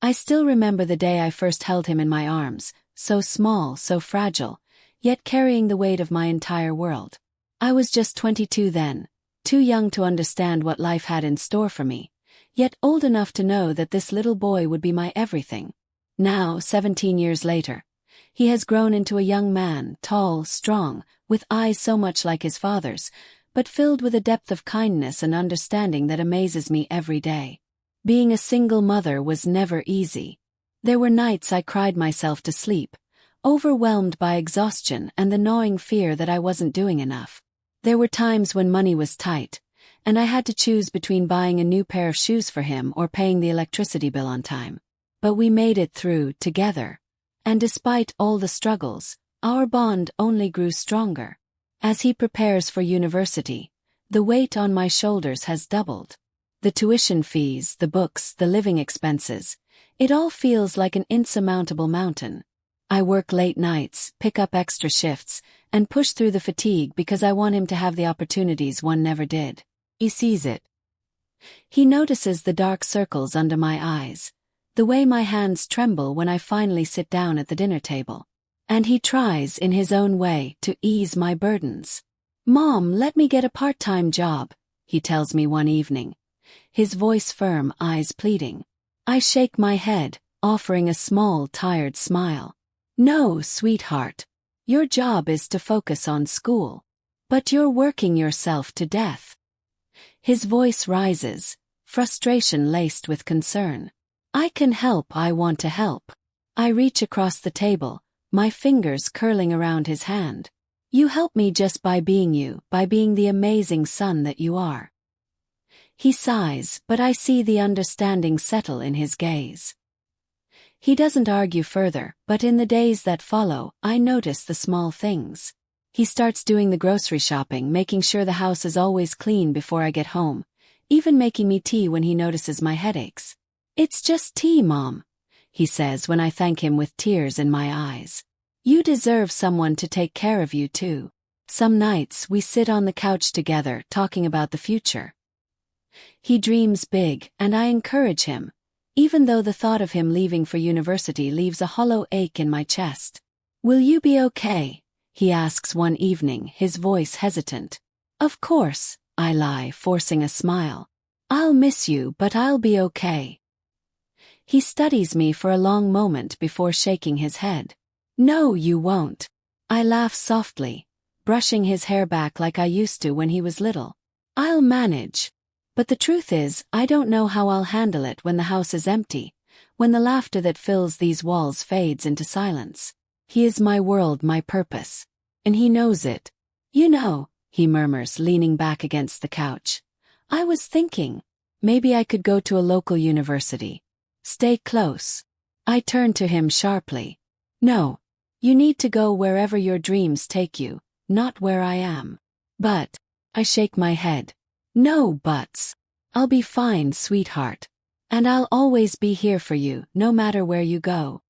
I still remember the day I first held him in my arms, so small, so fragile, yet carrying the weight of my entire world. I was just 22 then, too young to understand what life had in store for me, yet old enough to know that this little boy would be my everything. Now, 17 years later, he has grown into a young man, tall, strong, with eyes so much like his father's, but filled with a depth of kindness and understanding that amazes me every day. Being a single mother was never easy. There were nights I cried myself to sleep, overwhelmed by exhaustion and the gnawing fear that I wasn't doing enough. There were times when money was tight, and I had to choose between buying a new pair of shoes for him or paying the electricity bill on time. But we made it through, together. And despite all the struggles, our bond only grew stronger. As he prepares for university, the weight on my shoulders has doubled. The tuition fees, the books, the living expenses, it all feels like an insurmountable mountain. I work late nights, pick up extra shifts, and push through the fatigue because I want him to have the opportunities one never did. He sees it. He notices the dark circles under my eyes, the way my hands tremble when I finally sit down at the dinner table. And he tries, in his own way, to ease my burdens. "Mom, let me get a part-time job," he tells me one evening, his voice firm, eyes pleading. I shake my head, offering a small, tired smile. "No, sweetheart. Your job is to focus on school. But you're working yourself to death." His voice rises, frustration laced with concern. "I can help, I want to help." I reach across the table, my fingers curling around his hand. "You help me just by being you, by being the amazing son that you are." He sighs, but I see the understanding settle in his gaze. He doesn't argue further, but in the days that follow, I notice the small things. He starts doing the grocery shopping, making sure the house is always clean before I get home, even making me tea when he notices my headaches. "It's just tea, Mom," he says when I thank him with tears in my eyes. "You deserve someone to take care of you too." Some nights we sit on the couch together talking about the future. He dreams big, and I encourage him, even though the thought of him leaving for university leaves a hollow ache in my chest. "Will you be okay?" he asks one evening, his voice hesitant. "Of course," I lie, forcing a smile. "I'll miss you, but I'll be okay." He studies me for a long moment before shaking his head. "No, you won't." I laugh softly, brushing his hair back like I used to when he was little. "I'll manage." But the truth is, I don't know how I'll handle it when the house is empty, when the laughter that fills these walls fades into silence. He is my world, my purpose. And he knows it. "You know," he murmurs, leaning back against the couch, "I was thinking, maybe I could go to a local university. Stay close." I turn to him sharply. "No. You need to go wherever your dreams take you, not where I am." "But," I shake my head. "No buts. I'll be fine, sweetheart. And I'll always be here for you, no matter where you go."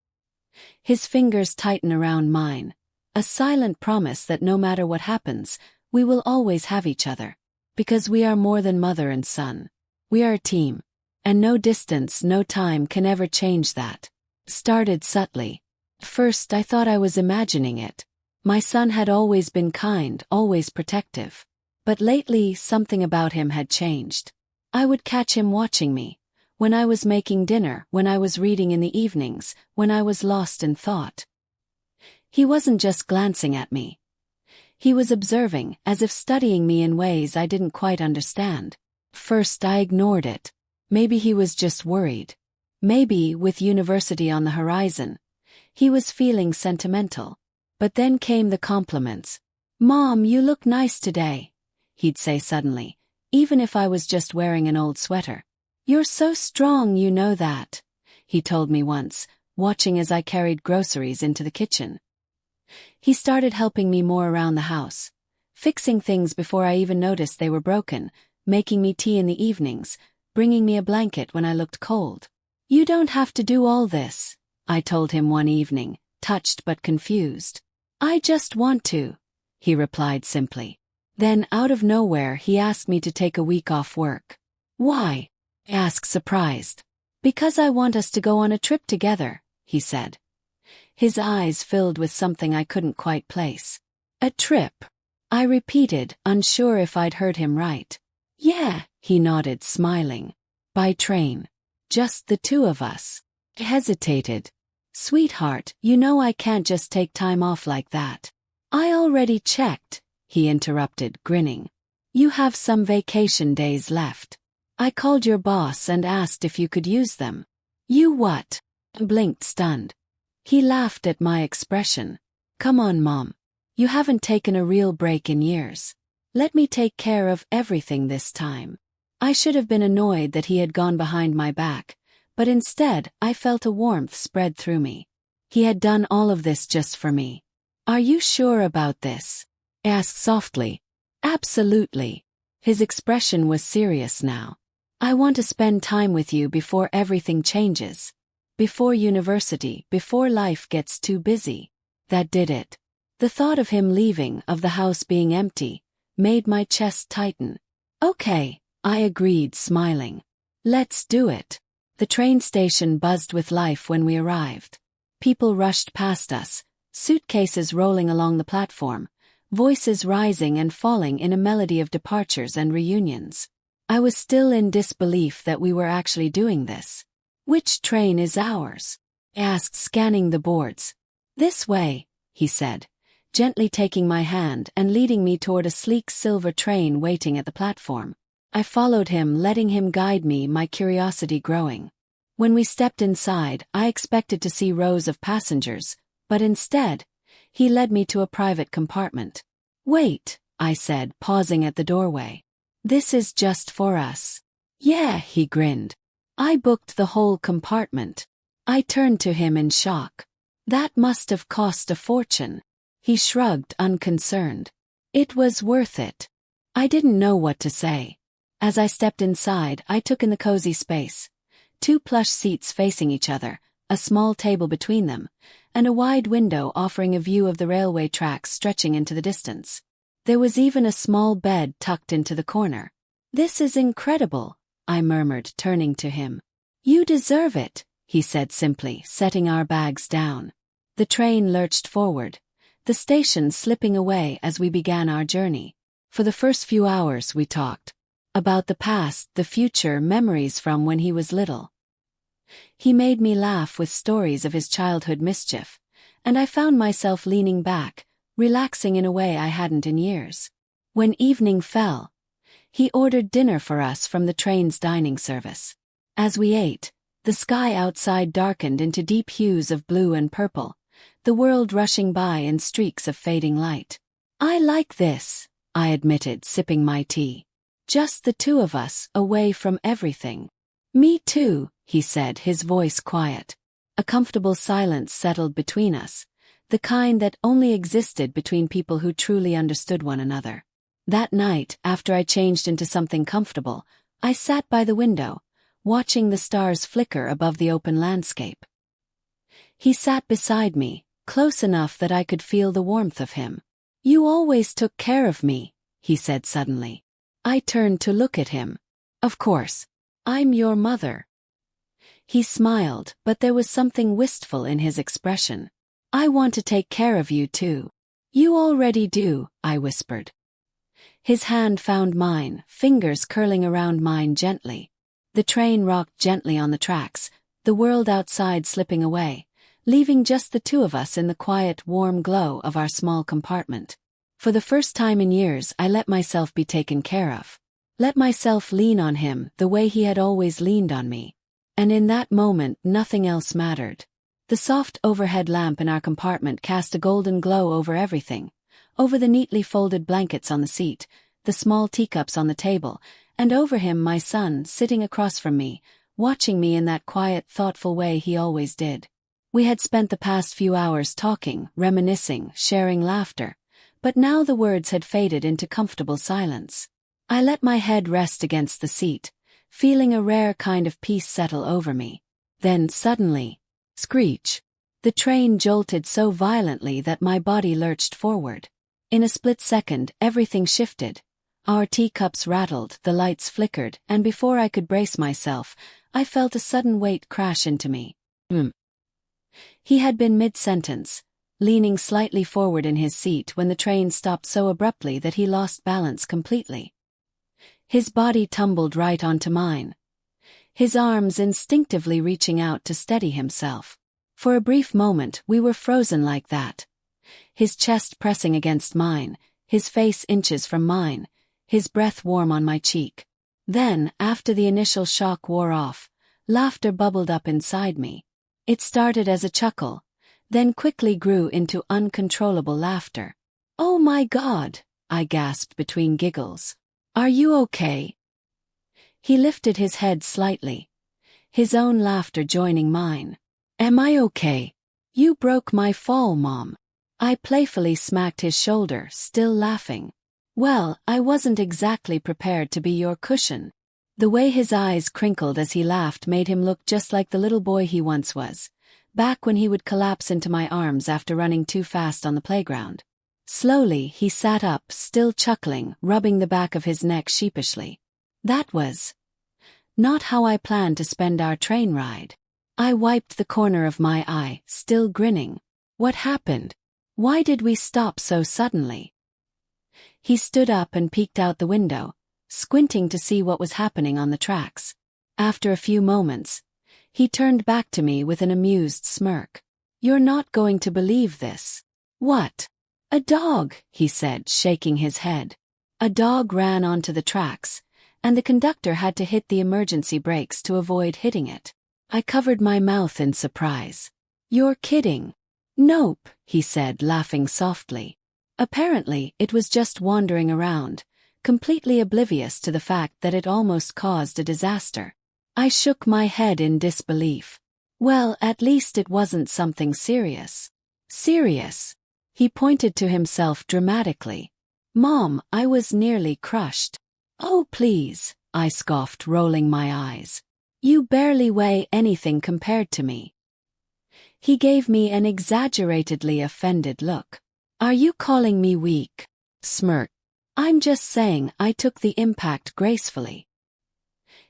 His fingers tighten around mine, a silent promise that no matter what happens, we will always have each other. Because we are more than mother and son. We are a team. And no distance, no time can ever change that. Started subtly. First I thought I was imagining it. My son had always been kind, always protective. But lately something about him had changed. I would catch him watching me, when I was making dinner, when I was reading in the evenings, when I was lost in thought. He wasn't just glancing at me. He was observing, as if studying me in ways I didn't quite understand. First I ignored it. Maybe he was just worried. Maybe, with university on the horizon, he was feeling sentimental. But then came the compliments. "Mom, you look nice today," he'd say suddenly, even if I was just wearing an old sweater. "You're so strong, you know that," he told me once, watching as I carried groceries into the kitchen. He started helping me more around the house, fixing things before I even noticed they were broken, making me tea in the evenings, bringing me a blanket when I looked cold. "You don't have to do all this," I told him one evening, touched but confused. "I just want to," he replied simply. Then, out of nowhere, he asked me to take a week off work. "Why?" I asked, surprised. Because I want us to go on a trip together, he said. His eyes filled with something I couldn't quite place. A trip? I repeated, unsure if I'd heard him right. Yeah, he nodded, smiling. By train. Just the two of us. I hesitated. Sweetheart, you know I can't just take time off like that. I already checked, he interrupted, grinning. You have some vacation days left. I called your boss and asked if you could use them. You what? I blinked, stunned. He laughed at my expression. Come on, Mom. You haven't taken a real break in years. Let me take care of everything this time. I should have been annoyed that he had gone behind my back, but instead I felt a warmth spread through me. He had done all of this just for me. Are you sure about this? I asked softly. Absolutely. His expression was serious now. I want to spend time with you before everything changes. Before university, before life gets too busy. That did it. The thought of him leaving, of the house being empty, made my chest tighten. Okay, I agreed, smiling. Let's do it. The train station buzzed with life when we arrived. People rushed past us, suitcases rolling along the platform, voices rising and falling in a melody of departures and reunions. I was still in disbelief that we were actually doing this. Which train is ours? I asked, scanning the boards. This way, he said, gently taking my hand and leading me toward a sleek silver train waiting at the platform. I followed him, letting him guide me, my curiosity growing. When we stepped inside, I expected to see rows of passengers, but instead, he led me to a private compartment. Wait, I said, pausing at the doorway. This is just for us. Yeah, he grinned. I booked the whole compartment. I turned to him in shock. That must have cost a fortune. He shrugged, unconcerned. It was worth it. I didn't know what to say. As I stepped inside, I took in the cozy space. 2 plush seats facing each other, a small table between them, and a wide window offering a view of the railway tracks stretching into the distance. There was even a small bed tucked into the corner. This is incredible, I murmured, turning to him. You deserve it, he said simply, setting our bags down. The train lurched forward, the station slipping away as we began our journey. For the first few hours we talked. About the past, the future, memories from when he was little. He made me laugh with stories of his childhood mischief, and I found myself leaning back, relaxing in a way I hadn't in years. When evening fell, he ordered dinner for us from the train's dining service. As we ate, the sky outside darkened into deep hues of blue and purple, the world rushing by in streaks of fading light. I like this, I admitted, sipping my tea. Just the two of us, away from everything. Me too, he said, his voice quiet. A comfortable silence settled between us, the kind that only existed between people who truly understood one another. That night, after I changed into something comfortable, I sat by the window, watching the stars flicker above the open landscape. He sat beside me, close enough that I could feel the warmth of him. You always took care of me, he said suddenly. I turned to look at him. Of course. I'm your mother. He smiled, but there was something wistful in his expression. I want to take care of you too. You already do, I whispered. His hand found mine, fingers curling around mine gently. The train rocked gently on the tracks, the world outside slipping away, leaving just the two of us in the quiet, warm glow of our small compartment. For the first time in years, I let myself be taken care of. Let myself lean on him the way he had always leaned on me. And in that moment, nothing else mattered. The soft overhead lamp in our compartment cast a golden glow over everything, over the neatly folded blankets on the seat, the small teacups on the table, and over him, my son, sitting across from me, watching me in that quiet, thoughtful way he always did. We had spent the past few hours talking, reminiscing, sharing laughter, but now the words had faded into comfortable silence. I let my head rest against the seat, feeling a rare kind of peace settle over me. Then suddenly, screech! The train jolted so violently that my body lurched forward. In a split second, everything shifted. Our teacups rattled, the lights flickered, and before I could brace myself, I felt a sudden weight crash into me. He had been mid-sentence, leaning slightly forward in his seat when the train stopped so abruptly that he lost balance completely. His body tumbled right onto mine, his arms instinctively reaching out to steady himself. For a brief moment we were frozen like that, his chest pressing against mine, his face inches from mine, his breath warm on my cheek. Then, after the initial shock wore off, laughter bubbled up inside me. It started as a chuckle, then quickly grew into uncontrollable laughter. "Oh my God," I gasped between giggles. "Are you okay?" He lifted his head slightly, his own laughter joining mine. "Am I okay? You broke my fall, Mom." I playfully smacked his shoulder, still laughing. "Well, I wasn't exactly prepared to be your cushion." The way his eyes crinkled as he laughed made him look just like the little boy he once was, back when he would collapse into my arms after running too fast on the playground. Slowly, he sat up, still chuckling, rubbing the back of his neck sheepishly. That was not how I planned to spend our train ride. I wiped the corner of my eye, still grinning. What happened? Why did we stop so suddenly? He stood up and peeked out the window, squinting to see what was happening on the tracks. After a few moments, he turned back to me with an amused smirk. "You're not going to believe this." "What?" "A dog," he said, shaking his head. "A dog ran onto the tracks, and the conductor had to hit the emergency brakes to avoid hitting it." I covered my mouth in surprise. "You're kidding." "Nope," he said, laughing softly. Apparently, it was just wandering around, completely oblivious to the fact that it almost caused a disaster. I shook my head in disbelief. "Well, at least it wasn't something serious." "Serious?" He pointed to himself dramatically. "Mom, I was nearly crushed." "Oh, please," I scoffed, rolling my eyes. "You barely weigh anything compared to me." He gave me an exaggeratedly offended look. "Are you calling me weak?" Smirk. "I'm just saying I took the impact gracefully."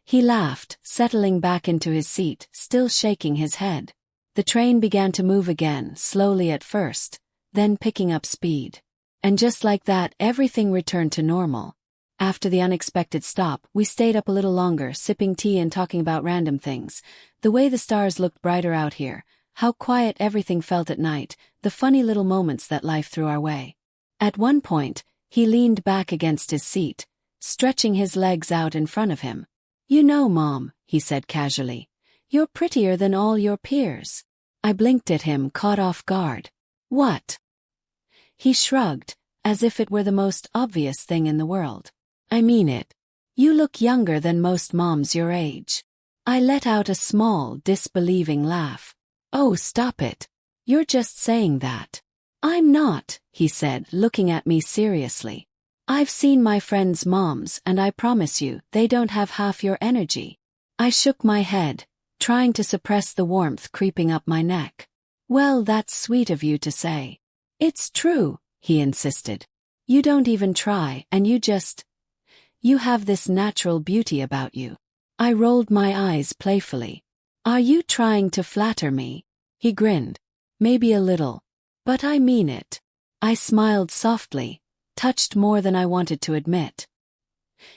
He laughed, settling back into his seat, still shaking his head. The train began to move again, slowly at first, then picking up speed. And just like that, everything returned to normal. After the unexpected stop, we stayed up a little longer, sipping tea and talking about random things. The way the stars looked brighter out here, how quiet everything felt at night, the funny little moments that life threw our way. At one point, he leaned back against his seat, stretching his legs out in front of him. "You know, Mom," he said casually, "you're prettier than all your peers." I blinked at him, caught off guard. "What?" He shrugged, as if it were the most obvious thing in the world. "I mean it. You look younger than most moms your age." I let out a small, disbelieving laugh. "Oh, stop it. You're just saying that." "I'm not," he said, looking at me seriously. "I've seen my friends' moms and I promise you, they don't have half your energy." I shook my head, trying to suppress the warmth creeping up my neck. "Well, that's sweet of you to say." "It's true," he insisted. "You don't even try, and you have this natural beauty about you." I rolled my eyes playfully. "Are you trying to flatter me?" He grinned. "Maybe a little. But I mean it." I smiled softly, touched more than I wanted to admit.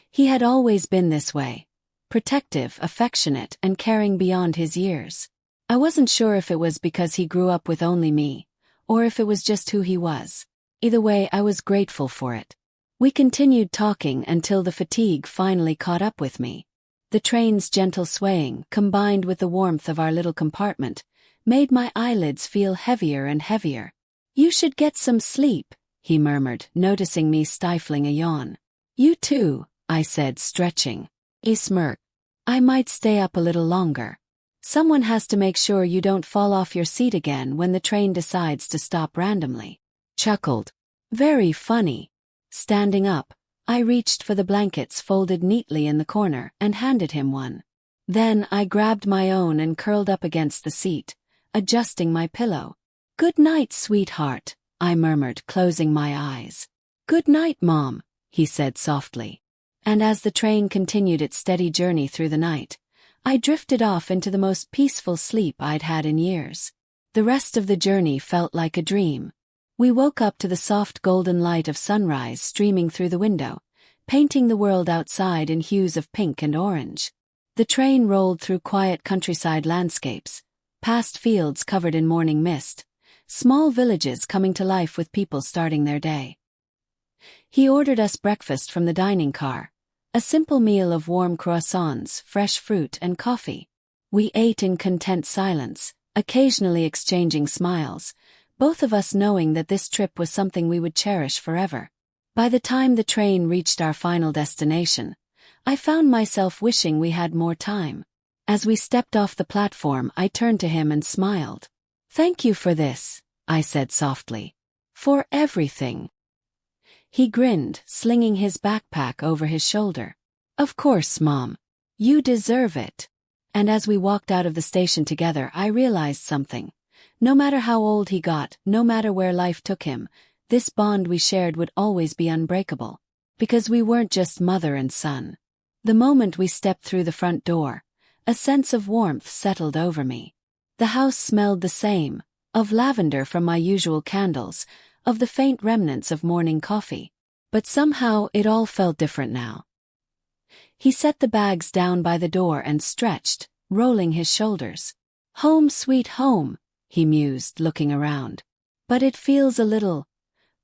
He had always been this way, protective, affectionate, and caring beyond his years. I wasn't sure if it was because he grew up with only me, or if it was just who he was. Either way, I was grateful for it. We continued talking until the fatigue finally caught up with me. The train's gentle swaying, combined with the warmth of our little compartment, made my eyelids feel heavier and heavier. "You should get some sleep," he murmured, noticing me stifling a yawn. "You too," I said, stretching. He smirked. "I might stay up a little longer. Someone has to make sure you don't fall off your seat again when the train decides to stop randomly." Chuckled. "Very funny." Standing up, I reached for the blankets folded neatly in the corner and handed him one. Then I grabbed my own and curled up against the seat, adjusting my pillow. "Good night, sweetheart," I murmured, closing my eyes. "Good night, Mom," he said softly. And as the train continued its steady journey through the night, I drifted off into the most peaceful sleep I'd had in years. The rest of the journey felt like a dream. We woke up to the soft golden light of sunrise streaming through the window, painting the world outside in hues of pink and orange. The train rolled through quiet countryside landscapes, past fields covered in morning mist, small villages coming to life with people starting their day. He ordered us breakfast from the dining car, a simple meal of warm croissants, fresh fruit, and coffee. We ate in content silence, occasionally exchanging smiles, both of us knowing that this trip was something we would cherish forever. By the time the train reached our final destination, I found myself wishing we had more time. As we stepped off the platform, I turned to him and smiled. "Thank you for this," I said softly. "For everything." He grinned, slinging his backpack over his shoulder. "Of course, Mom. You deserve it." And as we walked out of the station together, I realized something. No matter how old he got, no matter where life took him, this bond we shared would always be unbreakable. Because we weren't just mother and son. The moment we stepped through the front door, a sense of warmth settled over me. The house smelled the same, of lavender from my usual candles, of the faint remnants of morning coffee. But somehow it all felt different now. He set the bags down by the door and stretched, rolling his shoulders. "Home sweet home," he mused, looking around. "But it feels a little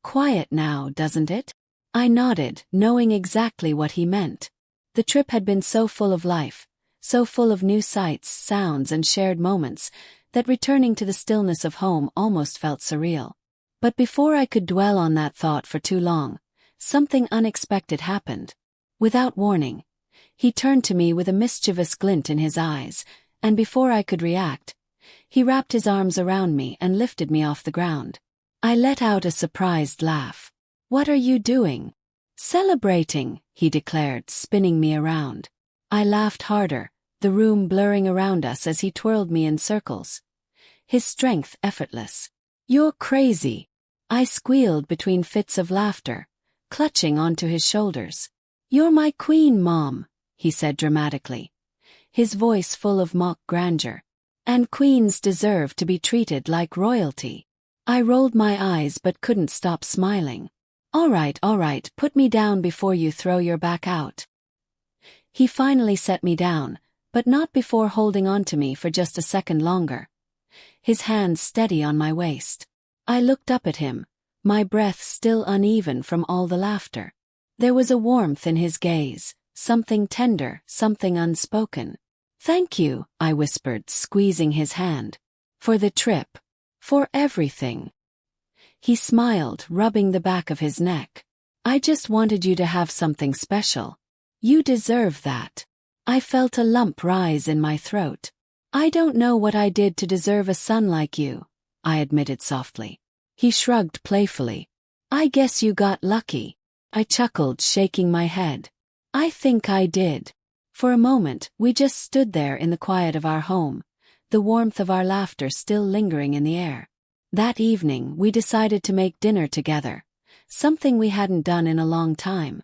quiet now, doesn't it?" I nodded, knowing exactly what he meant. The trip had been so full of life, so full of new sights, sounds, and shared moments, that returning to the stillness of home almost felt surreal. But before I could dwell on that thought for too long, something unexpected happened. Without warning, he turned to me with a mischievous glint in his eyes, and before I could react, he wrapped his arms around me and lifted me off the ground. I let out a surprised laugh. "What are you doing?" "Celebrating," he declared, spinning me around. I laughed harder, the room blurring around us as he twirled me in circles. His strength effortless. "You're crazy," I squealed between fits of laughter, clutching onto his shoulders. "You're my queen, Mom," he said dramatically, his voice full of mock grandeur. "And queens deserve to be treated like royalty." I rolled my eyes but couldn't stop smiling. All right, put me down before you throw your back out." He finally set me down, but not before holding on to me for just a second longer, his hands steady on my waist. I looked up at him, my breath still uneven from all the laughter. There was a warmth in his gaze, something tender, something unspoken. "Thank you," I whispered, squeezing his hand. "For the trip. For everything." He smiled, rubbing the back of his neck. "I just wanted you to have something special. You deserve that." I felt a lump rise in my throat. "I don't know what I did to deserve a son like you," I admitted softly. He shrugged playfully. "I guess you got lucky." I chuckled, shaking my head. "I think I did." For a moment, we just stood there in the quiet of our home, the warmth of our laughter still lingering in the air. That evening, we decided to make dinner together, something we hadn't done in a long time.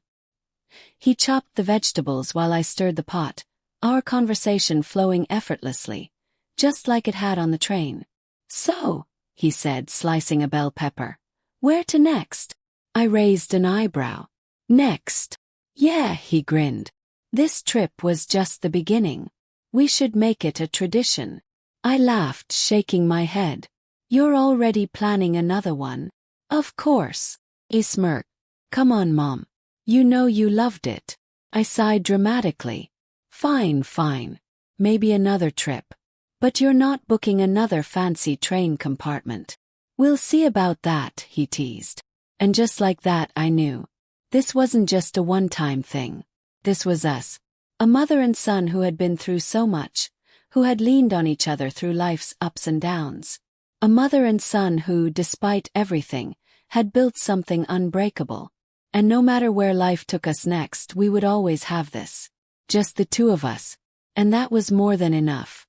He chopped the vegetables while I stirred the pot, our conversation flowing effortlessly, just like it had on the train. "So," he said, slicing a bell pepper, "where to next?" I raised an eyebrow. "Next?" "Yeah," he grinned. "This trip was just the beginning. We should make it a tradition." I laughed, shaking my head. "You're already planning another one?" "Of course." He smirked. "Come on, Mom. You know you loved it." I sighed dramatically. Fine. Maybe another trip. But you're not booking another fancy train compartment." "We'll see about that," he teased. And just like that, I knew. This wasn't just a one-time thing. This was us. A mother and son who had been through so much, who had leaned on each other through life's ups and downs. A mother and son who, despite everything, had built something unbreakable. And no matter where life took us next, we would always have this. Just the two of us. And that was more than enough.